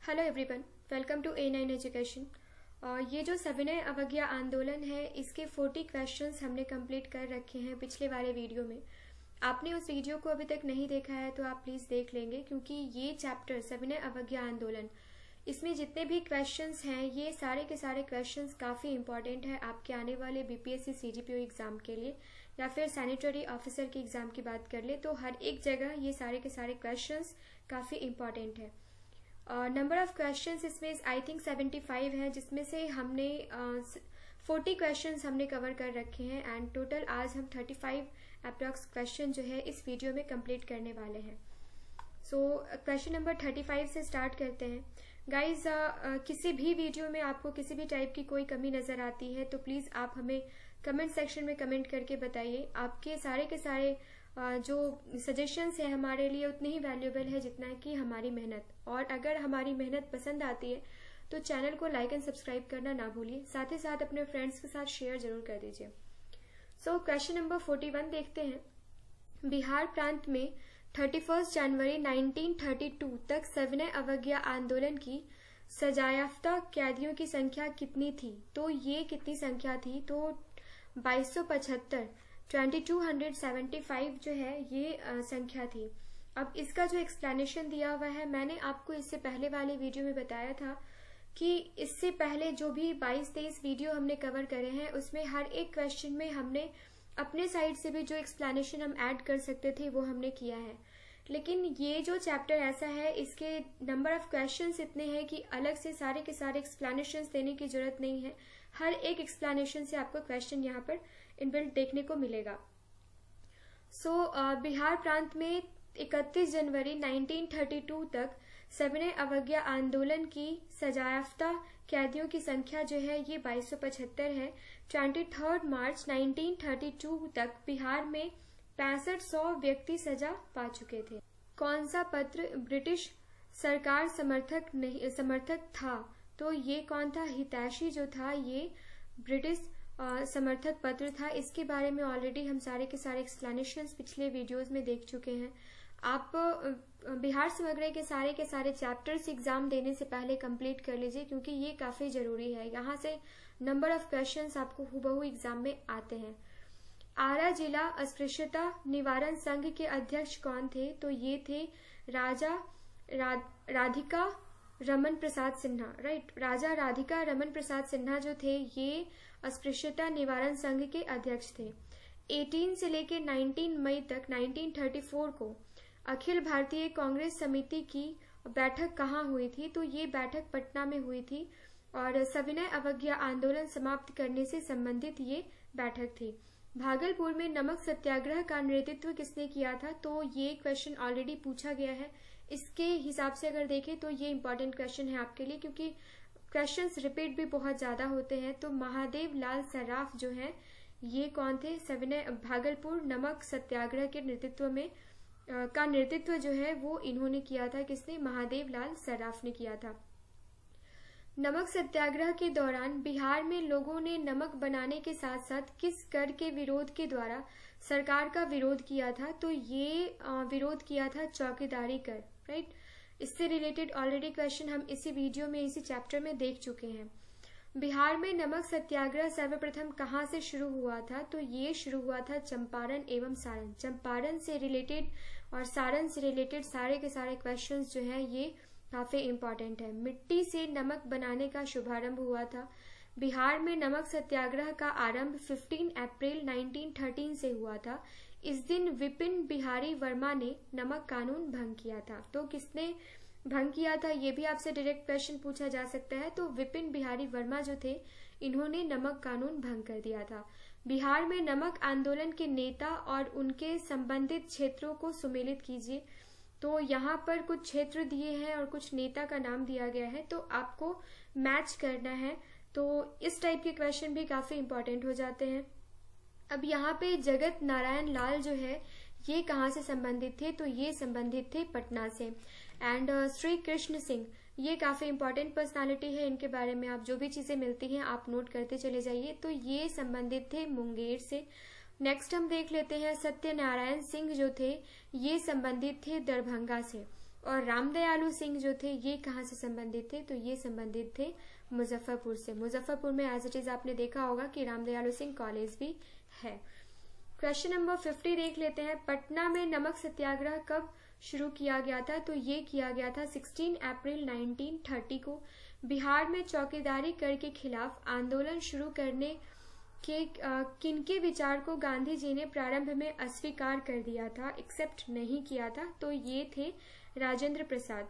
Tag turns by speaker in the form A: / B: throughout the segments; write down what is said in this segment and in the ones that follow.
A: Hello everyone, welcome to A9 education. ये जो सविनय अवज्ञा आंदोलन है, इसके 40 क्वेश्चंस हमने कंप्लीट कर रखे हैं पिछले वाले वीडियो में। आपने उस वीडियो को अभी तक नहीं देखा है तो आप प्लीज देख लेंगे, क्योंकि ये चैप्टर सविनय अवज्ञा आंदोलन, इसमें जितने भी क्वेश्चंस हैं ये सारे के सारे क्वेश्चंस काफी इंपॉर्टेंट है आपके आने वाले BPSC CGPO एग्जाम के लिए, या फिर सैनिटरी ऑफिसर के एग्जाम की बात कर ले तो हर एक जगह ये सारे के सारे क्वेश्चंस काफी इंपॉर्टेंट है। नंबर ऑफ क्वेश्चंस इसमें आई थिंक 75 है, जिसमें से हमने 40 क्वेश्चंस हमने कवर कर रखे हैं एंड टोटल आज हम 35 अप्रॉक्स क्वेश्चन जो है इस वीडियो में कंप्लीट करने वाले हैं। सो क्वेश्चन नंबर 35 से स्टार्ट करते हैं। गाइज, किसी भी वीडियो में आपको किसी भी टाइप की कोई कमी नजर आती है तो प्लीज आप हमें कमेंट सेक्शन में कमेंट करके बताइए। आपके सारे के सारे जो सजेशंस है हमारे लिए उतनी ही वैल्यूएबल है जितना कि हमारी मेहनत। और अगर हमारी मेहनत पसंद आती है तो चैनल को लाइक एंड सब्सक्राइब करना ना भूलिए, साथ ही साथ अपने फ्रेंड्स के साथ शेयर जरूर कर दीजिए। सो क्वेश्चन नंबर 41 देखते हैं। बिहार प्रांत में 31 जनवरी 1932 तक सविनय अवज्ञा आंदोलन की सजायाफ्ता कैदियों की संख्या कितनी थी? तो ये कितनी संख्या थी? तो 2275 2275 जो है ये संख्या थी। अब इसका जो एक्सप्लेनेशन दिया हुआ है, मैंने आपको इससे पहले वाले वीडियो में बताया था कि इससे पहले जो भी 22-23 वीडियो हमने कवर करे हैं उसमें हर एक क्वेश्चन में हमने अपने साइड से भी जो एक्सप्लेनेशन हम ऐड कर सकते थे वो हमने किया है। लेकिन ये जो चैप्टर ऐसा है, इसके नंबर ऑफ क्वेश्चंस इतने हैं कि अलग से सारे के सारे एक्सप्लेनेशंस देने की जरूरत नहीं है। हर एक एक्सप्लेनेशन से आपको क्वेश्चन यहाँ पर इनबिल्ट देखने को मिलेगा। बिहार प्रांत में 31 जनवरी 1932 तक सविनय अवज्ञा आंदोलन की सजायाफ्ता कैदियों की संख्या जो है ये 2275 है। 23 मार्च 1932 तक बिहार में 6500 व्यक्ति सजा पा चुके थे। कौन सा पत्र ब्रिटिश सरकार समर्थक था? तो ये कौन था? हितैषी जो था ये ब्रिटिश समर्थक पत्र था। इसके बारे में ऑलरेडी हम सारे के सारे एक्सप्लेनेशंस पिछले वीडियोस में देख चुके हैं। आप बिहार समग्र के सारे चैप्टर्स एग्जाम देने से पहले कंप्लीट कर लीजिए, क्योंकि ये काफी जरूरी है। यहाँ से नंबर ऑफ क्वेश्चंस आपको हुबहू एग्जाम में आते हैं। आरा जिला अस्पृश्यता निवारण संघ के अध्यक्ष कौन थे? तो ये थे राधिका रमन प्रसाद सिन्हा, राइट। राजा राधिका रमन प्रसाद सिन्हा जो थे ये अस्पृश्यता निवारण संघ के अध्यक्ष थे। 18 से लेकर 19 मई तक 1934 को अखिल भारतीय कांग्रेस समिति की बैठक कहाँ हुई थी? तो ये बैठक पटना में हुई थी और सविनय अवज्ञा आंदोलन समाप्त करने से संबंधित ये बैठक थी। भागलपुर में नमक सत्याग्रह का नेतृत्व किसने किया था? तो ये क्वेश्चन ऑलरेडी पूछा गया है। इसके हिसाब से अगर देखें तो ये इंपॉर्टेंट क्वेश्चन है आपके लिए, क्योंकि क्वेश्चंस रिपीट भी बहुत ज्यादा होते हैं। तो महादेव लाल सर्राफ जो है ये कौन थे? सविनय भागलपुर नमक सत्याग्रह के नेतृत्व जो है वो इन्होंने किया था। किसने? महादेव लाल सर्राफ ने किया था। नमक सत्याग्रह के दौरान बिहार में लोगों ने नमक बनाने के साथ साथ किस कर के विरोध के द्वारा सरकार का विरोध किया था? तो ये विरोध किया था चौकीदारी कर, राइट। इससे रिलेटेड ऑलरेडी क्वेश्चन हम इसी वीडियो में इसी चैप्टर में देख चुके हैं। बिहार में नमक सत्याग्रह सर्वप्रथम कहाँ से शुरू हुआ था? तो ये शुरू हुआ था चंपारण एवं सारण। चंपारण से रिलेटेड और सारण से रिलेटेड सारे के सारे क्वेश्चंस जो है ये काफी इंपॉर्टेंट है। मिट्टी से नमक बनाने का शुभारंभ हुआ था। बिहार में नमक सत्याग्रह का आरंभ 15 अप्रैल 1913 से हुआ था। इस दिन विपिन बिहारी वर्मा ने नमक कानून भंग किया था। तो किसने भंग किया था? ये भी आपसे डायरेक्ट क्वेश्चन पूछा जा सकता है। तो विपिन बिहारी वर्मा जो थे इन्होंने नमक कानून भंग कर दिया था। बिहार में नमक आंदोलन के नेता और उनके संबंधित क्षेत्रों को सुमेलित कीजिए। तो यहाँ पर कुछ क्षेत्र दिए हैं और कुछ नेता का नाम दिया गया है, तो आपको मैच करना है। तो इस टाइप के क्वेश्चन भी काफी इंपॉर्टेंट हो जाते हैं। अब यहाँ पे जगत नारायण लाल जो है ये कहाँ से संबंधित थे? तो ये संबंधित थे पटना से। एंड श्री कृष्ण सिंह ये काफी इंपॉर्टेंट पर्सनालिटी है, इनके बारे में आप जो भी चीजें मिलती हैं आप नोट करते चले जाइए। तो ये संबंधित थे मुंगेर से। नेक्स्ट हम देख लेते हैं सत्यनारायण सिंह जो थे ये संबंधित थे दरभंगा से। और रामदयालु सिंह जो थे ये कहाँ से संबंधित थे, तो ये संबंधित थे मुजफ्फरपुर से। मुजफ्फरपुर में एज इट इज आपने देखा होगा कि रामदयालु सिंह कॉलेज भी है। क्वेश्चन नंबर 50 देख लेते हैं। पटना में नमक सत्याग्रह कब शुरू किया गया था, तो ये किया गया था 16 अप्रैल 1930 को। बिहार में चौकीदारी कर के खिलाफ आंदोलन शुरू करने के किनके विचार को गांधी जी ने प्रारंभ में अस्वीकार कर दिया था, एक्सेप्ट नहीं किया था, तो ये थे राजेंद्र प्रसाद।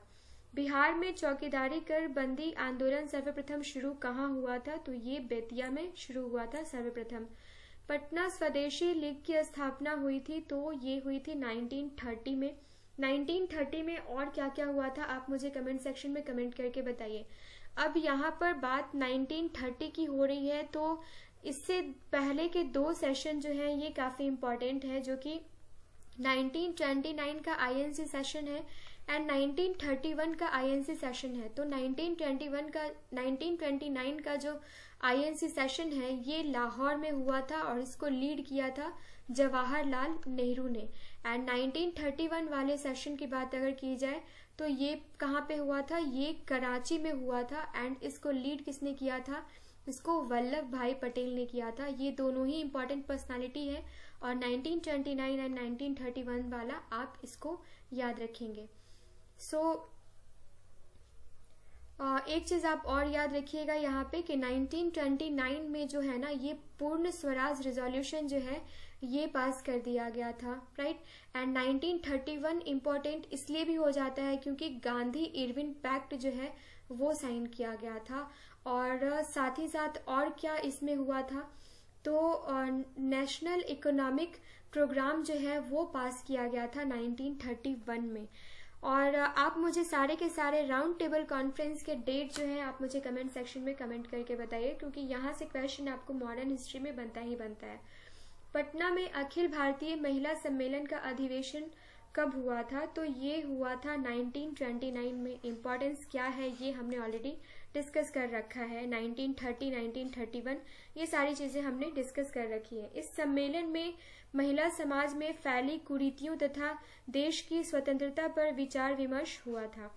A: बिहार में चौकीदारी कर बंदी आंदोलन सर्वप्रथम शुरू कहाँ हुआ था, तो ये बेतिया में शुरू हुआ था सर्वप्रथम। पटना स्वदेशी लीग की स्थापना हुई थी, तो ये हुई थी 1930 में। 1930 में और क्या क्या हुआ था आप मुझे कमेंट सेक्शन में कमेंट करके बताइए। अब यहाँ पर बात 1930 की हो रही है, तो इससे पहले के 2 सेशन जो है ये काफी इम्पोर्टेंट है, जो कि 1929 का आईएनसी सेशन है एंड 1931 का आईएनसी सेशन है। तो 1929 का जो आईएनसी सेशन है ये लाहौर में हुआ था और इसको लीड किया था जवाहरलाल नेहरू ने। एंड 1931 वाले सेशन की बात अगर की जाए तो ये कहाँ पे हुआ था, ये कराची में हुआ था एंड इसको लीड किसने किया था, इसको वल्लभ भाई पटेल ने किया था। ये दोनों ही इंपॉर्टेंट पर्सनालिटी है और 1929 एंड 1931 वाला आप इसको याद रखेंगे। एक चीज आप और याद रखिएगा यहाँ पे कि 1929 में जो है ना ये पूर्ण स्वराज रिजोल्यूशन जो है ये पास कर दिया गया था, राइट। एंड 1931 इम्पोर्टेंट इसलिए भी हो जाता है क्योंकि गांधी इरविन पैक्ट जो है वो साइन किया गया था। और साथ ही साथ और क्या इसमें हुआ था, तो नेशनल इकोनॉमिक प्रोग्राम जो है वो पास किया गया था 1931 में। और आप मुझे सारे के सारे राउंड टेबल कॉन्फ्रेंस के डेट जो है आप मुझे कमेंट सेक्शन में कमेंट करके बताइए, क्योंकि यहाँ से क्वेश्चन आपको मॉडर्न हिस्ट्री में बनता ही बनता है। पटना में अखिल भारतीय महिला सम्मेलन का अधिवेशन कब हुआ था, तो ये हुआ था 1929 में। इम्पोर्टेंस क्या है ये हमने ऑलरेडी डिस्कस कर रखा है। 1930, 1931 ये सारी चीजें हमने डिस्कस कर रखी है। इस सम्मेलन में महिला समाज में फैली कुरीतियों तथा देश की स्वतंत्रता पर विचार विमर्श हुआ था।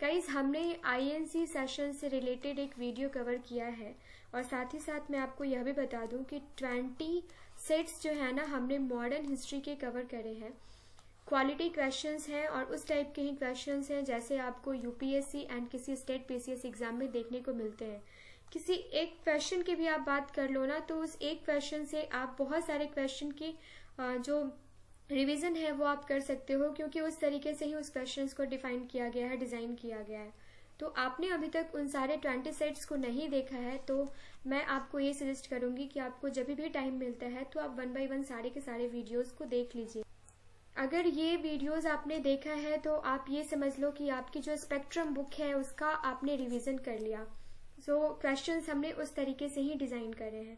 A: गाइस हमने आईएनसी सेशन से रिलेटेड एक वीडियो कवर किया है और साथ ही साथ मैं आपको यह भी बता दूं कि 20 सेट्स जो है ना हमने मॉडर्न हिस्ट्री के कवर करे हैं। क्वालिटी क्वेश्चंस हैं और उस टाइप के ही क्वेश्चंस हैं जैसे आपको यूपीएससी एंड किसी स्टेट पीसीएस एग्जाम में देखने को मिलते हैं। किसी एक क्वेश्चन की भी आप बात कर लो ना, तो उस एक क्वेश्चन से आप बहुत सारे क्वेश्चन की जो रिवीजन है वो आप कर सकते हो, क्योंकि उस तरीके से ही उस क्वेश्चंस को डिफाइन किया गया है, डिजाइन किया गया है। तो आपने अभी तक उन सारे 20 सेट्स को नहीं देखा है तो मैं आपको ये सजेस्ट करूंगी कि आपको जब भी टाइम मिलता है तो आप 1 बाय 1 सारे के सारे वीडियोज को देख लीजिए। अगर ये वीडियोस आपने देखा है तो आप ये समझ लो कि आपकी जो स्पेक्ट्रम बुक है उसका आपने रिवीजन कर लिया। क्वेश्चंस हमने उस तरीके से ही डिजाइन करे हैं।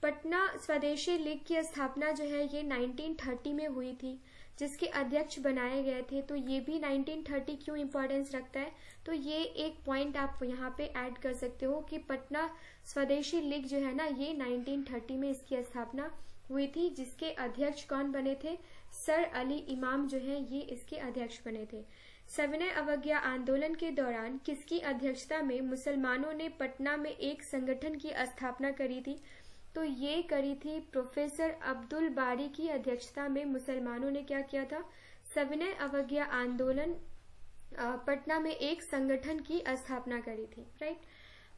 A: पटना स्वदेशी लीग की स्थापना जो है ये 1930 में हुई थी, जिसके अध्यक्ष बनाए गए थे। तो ये भी 1930 क्यों इम्पोर्टेंस रखता है, तो ये एक पॉइंट आप यहाँ पे ऐड कर सकते हो कि पटना स्वदेशी लीग जो है ना ये 1930 में इसकी स्थापना हुई थी, जिसके अध्यक्ष कौन बने थे, सर अली इमाम जो है ये इसके अध्यक्ष बने थे। सविनय अवज्ञा आंदोलन के दौरान किसकी अध्यक्षता में मुसलमानों ने पटना में एक संगठन की स्थापना करी थी, तो ये करी थी प्रोफेसर अब्दुल बारी की अध्यक्षता में। मुसलमानों ने क्या किया था, सविनय अवज्ञा आंदोलन पटना में एक संगठन की स्थापना करी थी, राइट।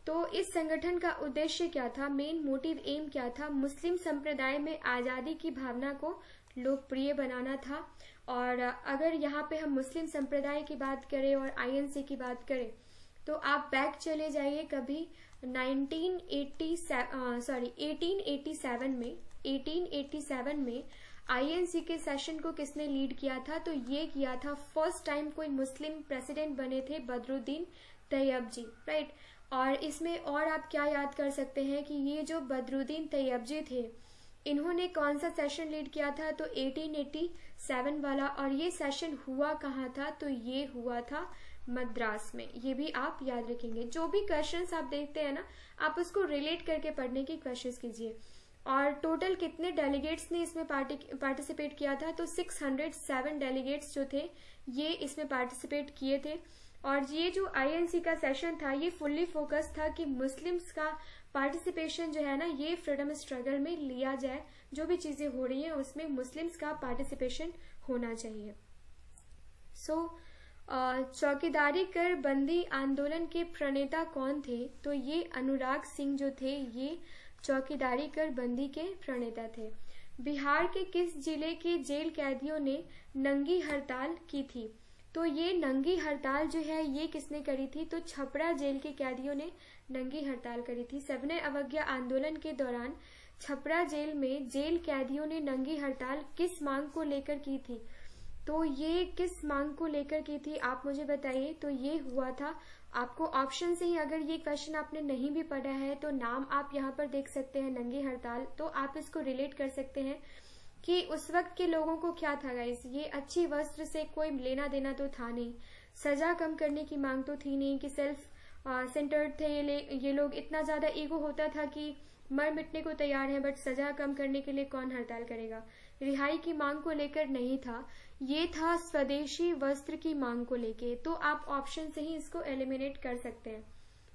A: तो इस संगठन का उद्देश्य क्या था, मेन मोटिव एम क्या था, मुस्लिम संप्रदाय में आजादी की भावना को लोकप्रिय बनाना था। और अगर यहाँ पे हम मुस्लिम संप्रदाय की बात करें और आईएनसी की बात करें तो आप बैक चले जाइए कभी 1887 में आईएनसी के सेशन को किसने लीड किया था, तो ये किया था फर्स्ट टाइम कोई मुस्लिम प्रेसिडेंट बने थे बदरुद्दीन तैयब जी, राइट। और इसमें और आप क्या याद कर सकते हैं कि ये जो बदरुद्दीन तैयब जी थे इन्होंने कौन सा सेशन लीड किया था, तो 1887 वाला। और ये सेशन हुआ कहाँ था, तो ये हुआ था मद्रास में। ये भी आप याद रखेंगे। जो भी क्वेश्चंस आप देखते हैं ना आप उसको रिलेट करके पढ़ने की कोशिश कीजिए। और टोटल कितने डेलीगेट्स ने इसमें पार्टिसिपेट किया था, तो 607 डेलीगेट्स जो थे ये इसमें पार्टिसिपेट किए थे। और ये जो आईएनसी का सेशन था ये फुल्ली फोकस था कि मुस्लिम्स का पार्टिसिपेशन जो है ना ये फ्रीडम स्ट्रगल में लिया जाए, जो भी चीजें हो रही हैं उसमें मुस्लिम्स का पार्टिसिपेशन होना चाहिए। चौकीदारी कर बंदी आंदोलन के प्रणेता कौन थे, तो ये अनुराग सिंह जो थे ये चौकीदारी कर बंदी के प्रणेता थे। बिहार के किस जिले के जेल कैदियों ने नंगी हड़ताल की थी, तो ये नंगी हड़ताल जो है ये किसने करी थी, तो छपरा जेल के कैदियों ने नंगी हड़ताल करी थी। सविनय अवज्ञा आंदोलन के दौरान छपरा जेल में जेल कैदियों ने नंगी हड़ताल किस मांग को लेकर की थी, तो ये किस मांग को लेकर की थी आप मुझे बताइए। तो ये हुआ था, आपको ऑप्शन से ही अगर ये क्वेश्चन आपने नहीं भी पढ़ा है तो नाम आप यहाँ पर देख सकते हैं नंगी हड़ताल, तो आप इसको रिलेट कर सकते हैं कि उस वक्त के लोगों को क्या था गाइस, ये अच्छी वस्त्र से कोई लेना देना तो था नहीं, सजा कम करने की मांग तो थी नहीं कि सेल्फ सेंटर्ड थे ये लोग, इतना ज्यादा ईगो होता था कि मर मिटने को तैयार है बट सजा कम करने के लिए कौन हड़ताल करेगा। रिहाई की मांग को लेकर नहीं था, ये था स्वदेशी वस्त्र की मांग को लेके, तो आप ऑप्शन से ही इसको एलिमिनेट कर सकते हैं।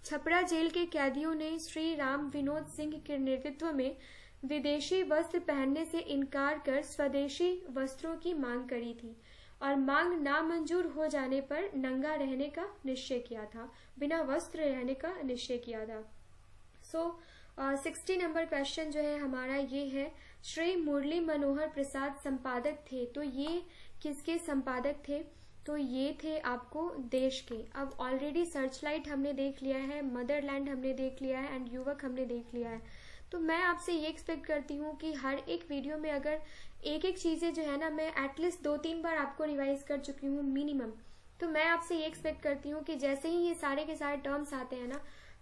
A: छपरा जेल के कैदियों ने श्री राम विनोद सिंह के नेतृत्व में विदेशी वस्त्र पहनने से इनकार कर स्वदेशी वस्त्रों की मांग करी थी और मांग नामंजूर हो जाने पर नंगा रहने का निश्चय किया था, बिना वस्त्र रहने का निश्चय किया था। 60 नंबर क्वेश्चन जो है हमारा ये है, श्री मुरली मनोहर प्रसाद संपादक थे, तो ये किसके संपादक थे, तो ये थे आपको देश के। अब ऑलरेडी सर्चलाइट हमने देख लिया है, मदरलैंड हमने देख लिया है एंड युवक हमने देख लिया है, तो मैं आपसे ये एक्सपेक्ट करती हूँ कि हर एक वीडियो में अगर एक एक चीजें जो है ना मैं एटलीस्ट 2-3 बार आपको रिवाइज कर चुकी हूँ मिनिमम, तो मैं आपसे ये एक्सपेक्ट करती हूँ कि जैसे ही ये सारे के सारे टर्म्स आते हैं ना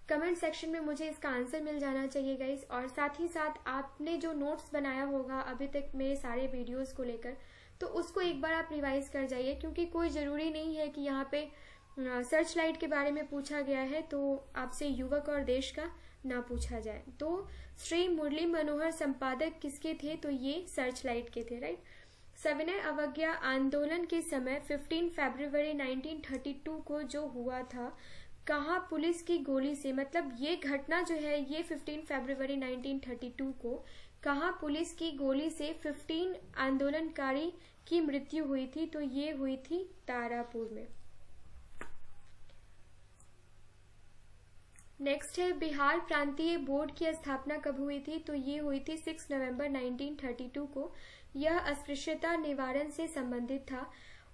A: कमेंट सेक्शन में मुझे इसका आंसर मिल जाना चाहिए गाइस। और साथ ही साथ आपने जो नोट्स बनाया होगा अभी तक मेरे सारे वीडियोस को लेकर, तो उसको एक बार आप रिवाइज कर जाइए, क्योंकि कोई जरूरी नहीं है कि यहाँ पे सर्च लाइट के बारे में पूछा गया है तो आपसे युवक और देश का ना पूछा जाए। तो श्री मुरली मनोहर संपादक किसके थे, तो ये सर्च लाइट के थे, राइट। सविनय अवज्ञा आंदोलन के समय 15 फरवरी 1932 को जो हुआ था, कहाँ पुलिस की गोली से, मतलब ये घटना जो है ये 15 फरवरी 1932 को कहाँ पुलिस की गोली से 15 आंदोलनकारी की मृत्यु हुई थी, तो ये हुई थी तारापुर में। नेक्स्ट है बिहार प्रांतीय बोर्ड की स्थापना कब हुई थी, तो ये हुई थी 6 नवंबर 1932 को। यह अस्पृश्यता निवारण से संबंधित था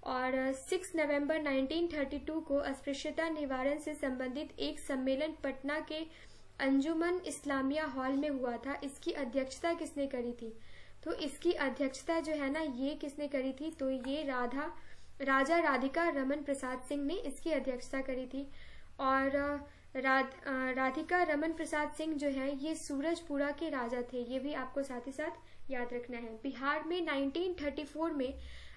A: और 6 नवंबर 1932 को अस्पृश्यता निवारण से संबंधित एक सम्मेलन पटना के अंजुमन इस्लामिया हॉल में हुआ था। इसकी अध्यक्षता किसने करी थी, तो इसकी अध्यक्षता जो है ना ये किसने करी थी, तो ये राजा राधिका रमन प्रसाद सिंह ने इसकी अध्यक्षता करी थी। और राधिका रमन प्रसाद सिंह जो है ये सूरजपुरा के राजा थे, ये भी आपको साथ ही साथ याद रखना है। बिहार में 1934 में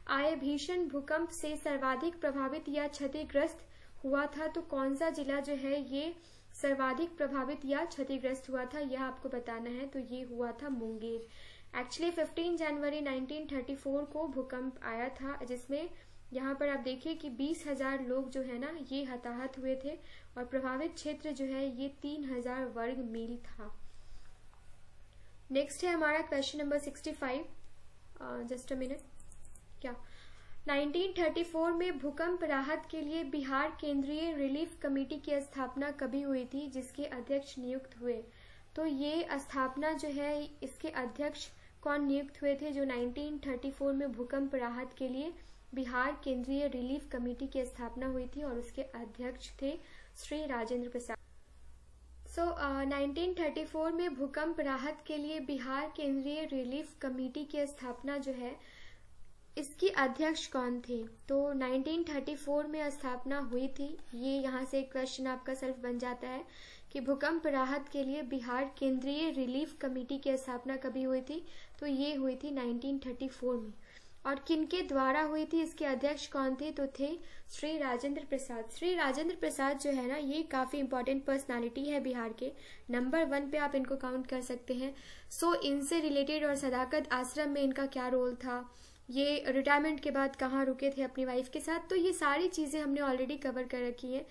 A: आए भीषण भूकंप से सर्वाधिक प्रभावित या क्षतिग्रस्त हुआ था, तो कौन सा जिला जो है ये सर्वाधिक प्रभावित या क्षतिग्रस्त हुआ था, यह आपको बताना है। तो ये हुआ था मुंगेर। एक्चुअली 15 जनवरी 1934 को भूकंप आया था, जिसमें यहाँ पर आप देखिए कि 20,000 लोग जो है ना ये हताहत हुए थे और प्रभावित क्षेत्र जो है ये 3,000 वर्ग मील था। नेक्स्ट है हमारा question number 65। Just a minute, क्या 1934 में भूकंप राहत के लिए बिहार केंद्रीय रिलीफ कमेटी की स्थापना कभी हुई थी, जिसके अध्यक्ष नियुक्त हुए, तो ये स्थापना जो है इसके अध्यक्ष कौन नियुक्त हुए थे, जो 1934 में भूकंप राहत के लिए बिहार केंद्रीय रिलीफ कमेटी की स्थापना हुई थी और उसके अध्यक्ष थे श्री राजेंद्र प्रसाद। 1934 में भूकंप राहत के लिए बिहार केंद्रीय रिलीफ कमेटी की स्थापना जो है इसकी अध्यक्ष कौन थे, तो 1934 में स्थापना हुई थी। ये यहाँ से एक क्वेश्चन आपका सेल्फ बन जाता है कि भूकंप राहत के लिए बिहार केंद्रीय रिलीफ कमेटी की स्थापना कभी हुई थी, तो ये हुई थी 1934 में। और किनके द्वारा हुई थी, इसके अध्यक्ष कौन थे, तो थे श्री राजेंद्र प्रसाद। श्री राजेंद्र प्रसाद जो है ना, ये काफी इंपॉर्टेंट पर्सनालिटी है बिहार के, नंबर 1 पे आप इनको काउंट कर सकते हैं। सो इनसे रिलेटेड और सदाकत आश्रम में इनका क्या रोल था, ये रिटायरमेंट के बाद कहाँ रुके थे अपनी वाइफ के साथ, तो ये सारी चीजें हमने ऑलरेडी कवर कर रखी है।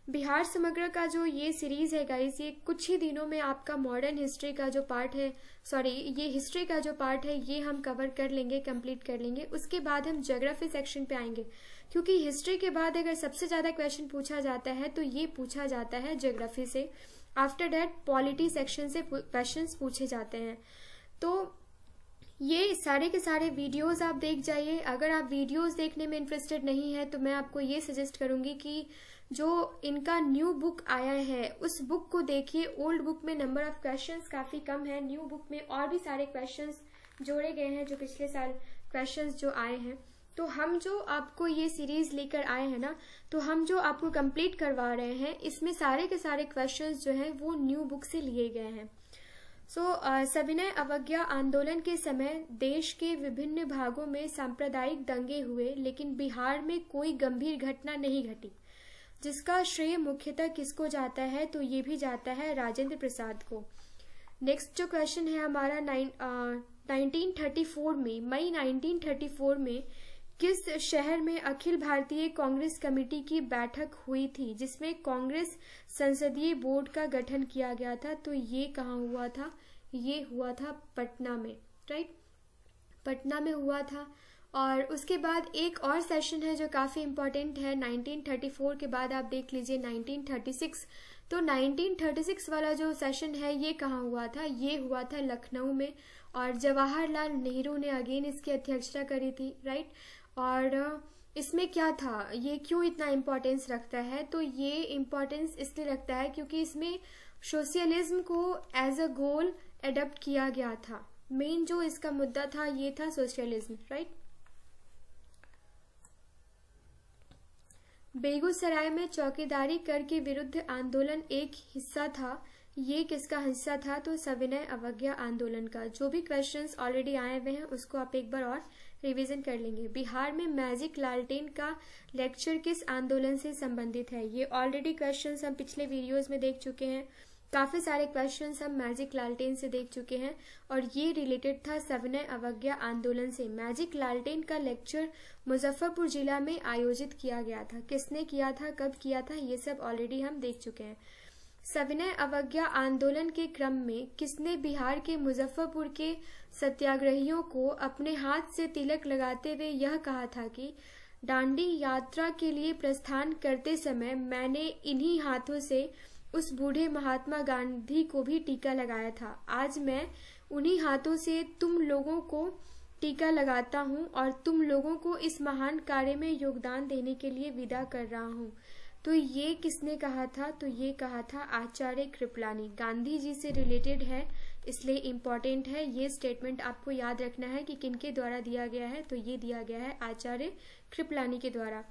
A: बिहार समग्र का जो ये सीरीज है गाइस, ये कुछ ही दिनों में आपका मॉडर्न हिस्ट्री का जो पार्ट है, ये हिस्ट्री का जो पार्ट है ये हम कवर कर लेंगे, कंप्लीट कर लेंगे। उसके बाद हम ज्योग्राफी सेक्शन पे आएंगे, क्योंकि हिस्ट्री के बाद अगर सबसे ज्यादा क्वेश्चन पूछा जाता है तो ये पूछा जाता है ज्योग्राफी से। आफ्टर दैट पॉलिटी सेक्शन से क्वेश्चन पूछे जाते हैं। तो ये सारे के सारे वीडियोस आप देख जाइए। अगर आप वीडियोस देखने में इंटरेस्टेड नहीं है तो मैं आपको ये सजेस्ट करूंगी कि जो इनका न्यू बुक आया है उस बुक को देखिए। ओल्ड बुक में नंबर ऑफ क्वेश्चंस काफी कम है, न्यू बुक में और भी सारे क्वेश्चंस जोड़े गए हैं जो पिछले साल क्वेश्चंस जो आए हैं। तो हम जो आपको ये सीरीज लेकर आए हैं ना, तो हम जो आपको कंप्लीट करवा रहे हैं इसमें सारे के सारे क्वेश्चंस जो हैं वो न्यू बुक से लिए गए हैं। सविनय अवज्ञा आंदोलन के समय देश के विभिन्न भागों में सांप्रदायिक दंगे हुए, लेकिन बिहार में कोई गंभीर घटना नहीं घटी, जिसका श्रेय मुख्यतः किसको जाता है, तो ये भी जाता है राजेंद्र प्रसाद को। नेक्स्ट जो क्वेश्चन है हमारा 1934 में, मई 1934 में किस शहर में अखिल भारतीय कांग्रेस कमेटी की बैठक हुई थी, जिसमें कांग्रेस संसदीय बोर्ड का गठन किया गया था, तो ये कहाँ हुआ था, ये हुआ था पटना में, राइट, पटना में हुआ था। और उसके बाद एक और सेशन है जो काफी इंपॉर्टेंट है, 1934 के बाद आप देख लीजिए 1936। तो 1936 वाला जो सेशन है ये कहाँ हुआ था, ये हुआ था लखनऊ में, और जवाहरलाल नेहरू ने अगेन इसकी अध्यक्षता करी थी, राइट। और इसमें क्या था, ये क्यों इतना इम्पोर्टेंस रखता है, तो ये इम्पोर्टेंस इसलिए रखता है क्योंकि इसमें सोशलिज्म को एज अ गोल एडप्ट किया गया था। मेन जो इसका मुद्दा था ये था सोशलिज्म, राइट। बेगूसराय में चौकीदारी कर के विरुद्ध आंदोलन एक हिस्सा था, ये किसका हिस्सा था, तो सविनय अवज्ञा आंदोलन का। जो भी क्वेश्चंस ऑलरेडी आए हुए हैं उसको आप एक बार और रिवीजन कर लेंगे। बिहार में मैजिक लालटेन का लेक्चर किस आंदोलन से संबंधित है, ये ऑलरेडी क्वेश्चंस हम पिछले वीडियोस में देख चुके हैं, काफी सारे क्वेश्चंस हम मैजिक लालटेन से देख चुके हैं, और ये रिलेटेड था सविनय अवज्ञा आंदोलन से। मैजिक लालटेन का लेक्चर मुजफ्फरपुर जिला में आयोजित किया गया था, किसने किया था, कब किया था, ये सब ऑलरेडी हम देख चुके हैं। सविनय अवज्ञा आंदोलन के क्रम में किसने बिहार के मुजफ्फरपुर के सत्याग्रहियों को अपने हाथ से तिलक लगाते हुए यह कहा था कि दांडी यात्रा के लिए प्रस्थान करते समय मैंने इन्हीं हाथों से उस बूढ़े महात्मा गांधी को भी टीका लगाया था। आज मैं उन्हीं हाथों से तुम लोगों को टीका लगाता हूँ और तुम लोगों को इस महान कार्य में योगदान देने के लिए विदा कर रहा हूँ। तो ये किसने कहा था, तो ये कहा था आचार्य कृपलानी। गांधी जी से रिलेटेड है इसलिए इम्पोर्टेंट है, ये स्टेटमेंट आपको याद रखना है कि किनके द्वारा दिया गया है, तो ये दिया गया है आचार्य कृपलानी के द्वारा।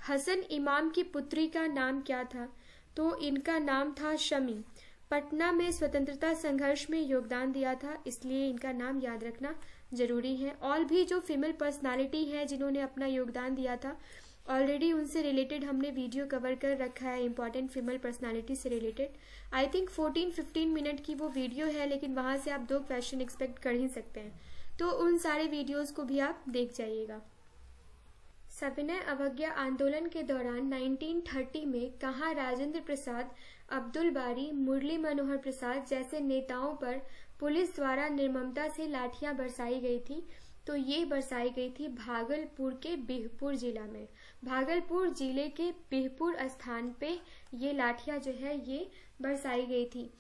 A: हसन इमाम की पुत्री का नाम क्या था, तो इनका नाम था शमी। पटना में स्वतंत्रता संघर्ष में योगदान दिया था, इसलिए इनका नाम याद रखना जरूरी है। और भी जो फीमेल पर्सनालिटी है जिन्होंने अपना योगदान दिया था, ऑलरेडी उनसे रिलेटेड हमने वीडियो कवर कर रखा है, इंपॉर्टेंट फीमेल पर्सनालिटी से रिलेटेड। आई थिंक 14-15 मिनट की वो वीडियो है, लेकिन वहां से आप 2 क्वेश्चन एक्सपेक्ट कर ही सकते हैं, तो उन सारे वीडियोस को भी आप देख जाइएगा। सविनय अवज्ञा आंदोलन के दौरान 1930 में कहाँ राजेंद्र प्रसाद, अब्दुल बारी, मुरली मनोहर प्रसाद जैसे नेताओं पर पुलिस द्वारा निर्ममता से लाठियां बरसाई गई थी, तो ये बरसाई गई थी भागलपुर के बिहपुर जिला में। भागलपुर जिले के बिहपुर स्थान पे ये लाठियां जो है ये बरसाई गई थी।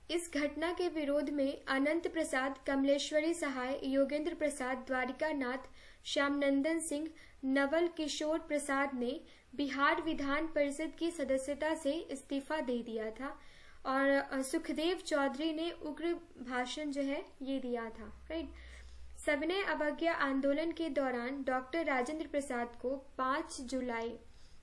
A: इस घटना के विरोध में अनंत प्रसाद, कमलेश्वरी सहाय, योगेंद्र प्रसाद, द्वारिका नाथ, श्यामनंदन सिंह, नवल किशोर प्रसाद ने बिहार विधान परिषद की सदस्यता से इस्तीफा दे दिया था, और सुखदेव चौधरी ने उग्र भाषण जो है ये दिया था, राइट। सविनय अवज्ञा आंदोलन के दौरान डॉक्टर राजेंद्र प्रसाद को 5 जुलाई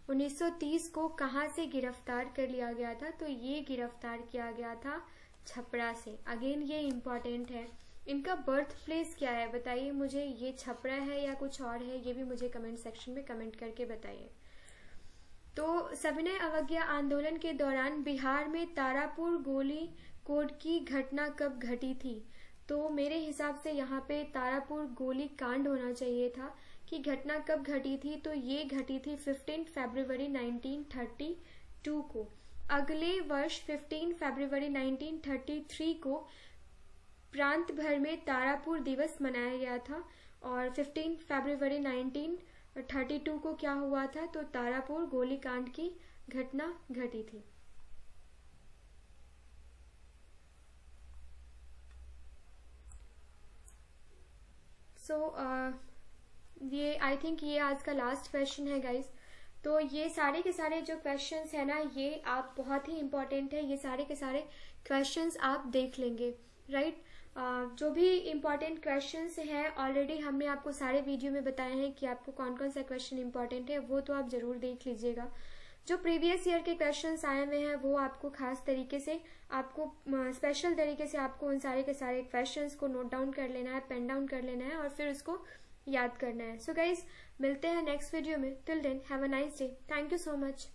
A: 1930 को कहां से गिरफ्तार कर लिया गया था, तो ये गिरफ्तार किया गया था छपरा से। अगेन ये इम्पोर्टेंट है, इनका बर्थ प्लेस क्या है बताइए मुझे, ये छपरा है या कुछ और है, ये भी मुझे कमेंट सेक्शन में कमेंट करके बताइए। तो सविनय अवज्ञा आंदोलन के दौरान बिहार में तारापुर गोली कोड की घटना कब घटी थी? तो मेरे हिसाब से यहाँ पे तारापुर गोली कांड होना चाहिए था कि घटना कब घटी थी। तो ये घटी थी 15 फरवरी 1932 को। अगले वर्ष 15 फरवरी 1933 को प्रांत भर में तारापुर दिवस मनाया गया था और 15 फरवरी 1932 को क्या हुआ था? तो तारापुर गोलीकांड की घटना घटी थी। ये आई थिंक ये आज का लास्ट क्वेश्चन है गाइज। तो ये सारे के सारे जो क्वेश्चंस है ना, ये आप बहुत ही इम्पोर्टेंट है, ये सारे के सारे क्वेश्चंस आप देख लेंगे, राइट। जो भी इम्पोर्टेंट क्वेश्चंस हैं ऑलरेडी हमने आपको सारे वीडियो में बताए हैं कि आपको कौन कौन सा क्वेश्चन इम्पोर्टेंट है, वो तो आप जरूर देख लीजिएगा। जो प्रीवियस ईयर के क्वेश्चंस आए हुए हैं वो आपको खास तरीके से, आपको स्पेशल तरीके से आपको उन सारे के सारे क्वेश्चंस को नोट डाउन कर लेना है, पेन डाउन कर लेना है और फिर उसको याद करना है। सो गाइज मिलते हैं नेक्स्ट वीडियो में। Till then have a nice day. Thank you so much.